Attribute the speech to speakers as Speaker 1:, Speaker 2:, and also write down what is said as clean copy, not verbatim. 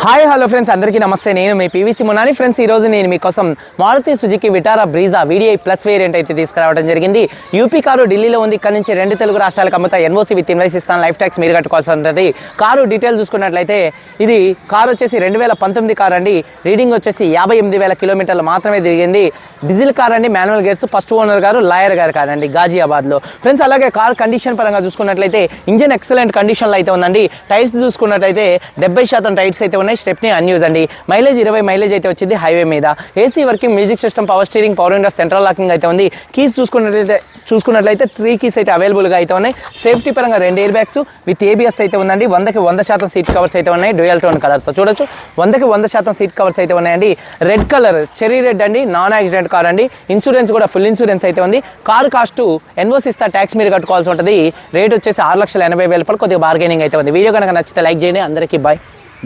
Speaker 1: Hi hello friends, అందరికీ నమస్తే. నేను మీ పీవీసీ మునాని. ఫ్రెండ్స్, ఈరోజు నేను మీకోసం Maruti Suzuki Vitara Brezza VDI plus variant అయితే తీసుకురావడం జరిగింది. యూపీ కారు ఢిల్లీలో ఉంది. ఇక్కడ నుంచి 2 తెలుగు రాష్ట్రాలకు అమ్ముతా ఎన్ఓసీ విత్ ఇన్వాయిస్ ఇస్తాను. లైఫ్ ట్యాక్స్ మీరు కట్టుకోవాల్సి ఉంటుంది. కారు డీటెయిల్ చూసుకున్నట్లయితే ఇది కారు వచ్చేసి 2019 కార్ అండి. రీడింగ్ వచ్చేసి 58,000 కిలోమీటర్లు మాత్రమే తిరిగింది. డీజిల్ కార్ అండి, మాన్యువల్ గేర్స్. ఫస్ట్ ఓనర్ గారు లాయర్ గారు కారండి, గాజియాబాద్లో. ఫ్రెండ్స్, అలాగే కార్ కండిషన్ పరంగా చూసుకున్నట్లయితే ఇంజిన్ ఎక్సలెంట్ కండిషన్లో అయితే ఉందండి. టైర్స్ చూసుకున్నట్లయితే 70% టైర్స్ అయితే ఉన్నాయి. స్టెప్నీ అన్యూజ్ అండి. మైలేజ్ 20 మైలేజ్ అయితే వచ్చింది హైవే మీద. AC working, music system, power steering, power Windows, central locking అయితే ఉంది. కీస్ చూసుకున్నట్లయితే 3 కీస్ అయితే అవైలబుల్గా అయితే ఉన్నాయి. సేఫ్టీ పరంగా 2 ఎయిర్ బ్యాగ్స్ విత్ ఏబిఎస్ అయితే ఉందండి. 100% సీట్ కవర్స్ అయితే ఉన్నాయి. డ్యూయల్ టోన్ కలర్తో చూడొచ్చు. 100% సీట్ కవర్స్ అయితే ఉన్నాయండి. రెడ్ కలర్, చెరీ రెడ్ అండి. నాన్ యాక్సిడెంట్ కార్ అండి. ఇన్సూరెన్స్ కూడా ఫుల్ ఇన్సూరెన్స్ అయితే ఉంది. కారు కాస్ట్ ఎన్ఓసి ఇస్తా, ట్యాక్స్ మీరు కట్టుకోవాల్సి ఉంటుంది. రేట్ వచ్చేసి 6,80,000 రూపాయలు. కొద్దిగా బార్గెనింగ్ అయితే ఉంది. వీడియో కనుక నచ్చితే లైక్ చేయండి. అందరికీ బాయ్.